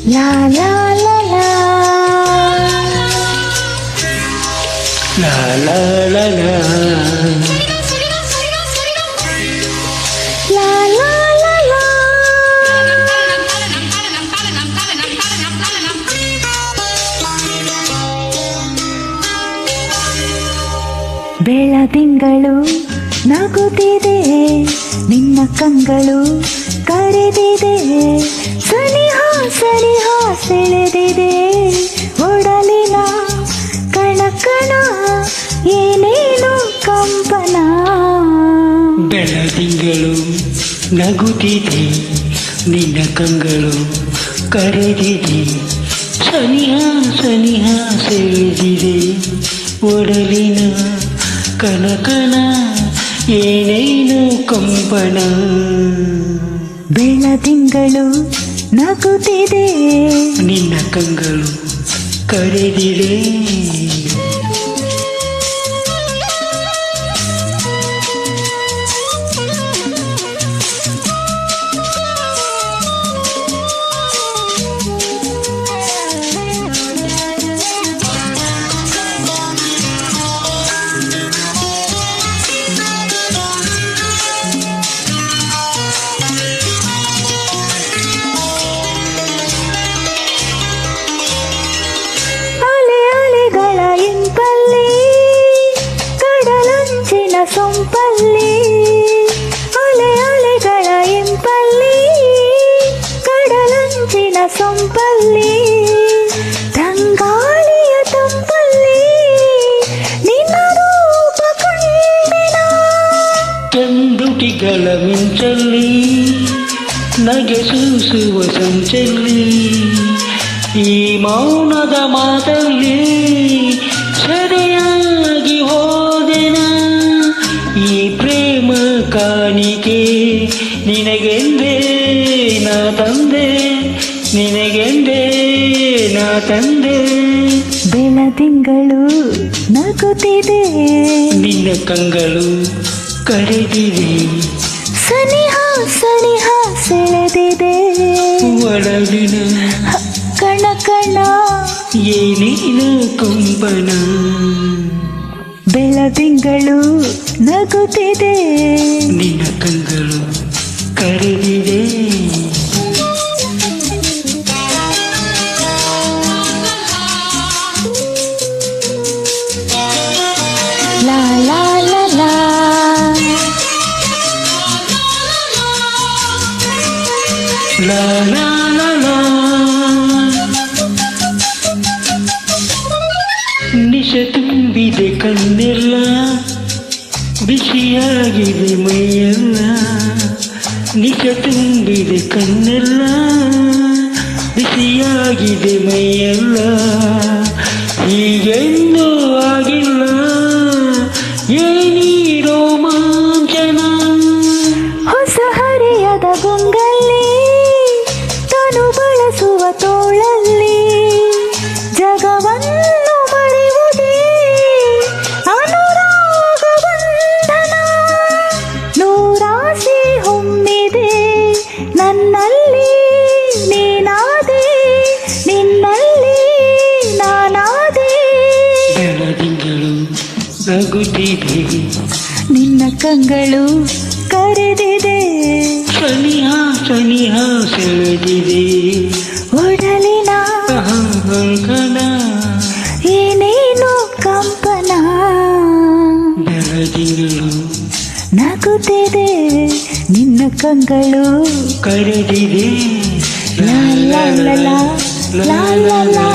La la la la La la la la La la la la ಬೆಳದಿಂಗಳು ನಗುತ್ತಿದೆ ನಿನ್ನ ಕಂಗಳು ಕರೆದಿದೆ ಸನಿಹ ಸನಿಹ ಸೆಳೆದಿದೆ ಒಡಲಿನ ಕಣಕಣ ಏನೇನು ಕಂಪನ ಬೆಳದಿಂಗಳು ನಗುತ್ತಿದೆ ನಿನ್ನ ಕಂಗಳು ಕರೆದಿದೆ ಸನಿಹ ಸನಿಹ ಸೆಳೆದಿದೆ ಒಡಲಿನ ಕನಕನ ಏನೇನು ಕಂಪನ ಬೆಳದಿಂಗಳು ನಗುತ್ತಿದೆ ನಿನ್ನ ಕಂಗಳು ಕರೆದಿದೆ ಸೊಂಪಲ್ಲಿ ಅಲೆ ಅಲೆಗಳ ಇಂಪಲ್ಲಿ ಕಡಲಂಚಿನ ಸೊಂಪಲ್ಲಿ ತಂಗಾಳಿಯ ತಂಪಲ್ಲಿ ನಿನ್ನ ರೂಪ ಕಂಡಿನ ಚಂದುಟಿಗಳ ಮಿಂಚಲ್ಲಿ ನಗೆ ಸೂಸುವ ಸಂಚಲ್ಲಿ ಈ ಮೌನದ ಮಾತಲ್ಲಿ ಸರಿಯಾಗಿ ಹೋದೆನ ಈ ಪ್ರೇಮ ಕಾಣಿಕೆ ನಿನಗೆಂದೇ ನಾ ತಂದೆ ನಿನಗೆಂದೇ ನಾ ತಂದೆ ಬೆಳದಿಂಗಳು ನಗುತ್ತಿದೆ ನಿನ್ನ ಕಂಗಳು ಕರೆದಿದೆ ಸನಿಹ ಸನಿಹ ಸೆಳೆದಿದೆ ಒಳಗಿನ ಕಣ ಕಣ ಏನೇನು ಕಂಪನ ಬೆಳದಿಂಗಳು ನಗುತ್ತಿದೆ ನಿನ್ನ ಕಂಗಳು ಕರೆದಿದೆ ಲಾ ಲಾ ಲಾ ಲಾ ಲಾ ಲಾ ಲಾ ಲಾ ನಿಶ ತುಂಬಿದೆ ಕಣ್ಣೆಲ್ಲ ಬಿಸಿಯಾಗಿದೆ ಮೈಯೆಲ್ಲ ನಿಶ ತುಂಬಿದೆ ಕಣ್ಣೆಲ್ಲ ಬಿಸಿಯಾಗಿದೆ ಮೈಯೆಲ್ಲ ಹೀಗೆಂದೂ ಆಗಿಲ್ಲ ಏನಿ ರೋಮಾಂಚನ ಹೊಸ ಹರಿಯದ ಗುಂಗಲ್ಲಿ ತನು ಬಳಸುವ ತೋಳಲ್ಲಿ ಜಗವನ್ನು ಮರೆಯುವುದೇ ಅನುರಾಗ ಬಂಧನ ನೂರಾಸೆ ಹೊಮ್ಮಿದೆ ನನ್ನಲ್ಲಿ ನೀನಾದೆ ನಿನ್ನಲ್ಲಿ ನಾನಾದೆ ಬೆಳದಿಂಗಳು ನಗುತ್ತಿದೆ ನಿನ್ನ ಕಂಗಳು ಕರೆದಿದೆ ಸನಿಹ ಸನಿಹ ಸೆಳೆದಿದೆ ಒಡಲಿನ ಕಂಕಣ ಏನೇನು ಕಂಪನ ಬೆಳದಿಂಗಳು ನಗುತ್ತಿದೆ ನಿನ್ನ ಕಂಗಳು ಕರೆದಿದೆ ಲಾ ಲಾ ಲಾ ಲಾ ಲಾ ಲಾ ಲಾ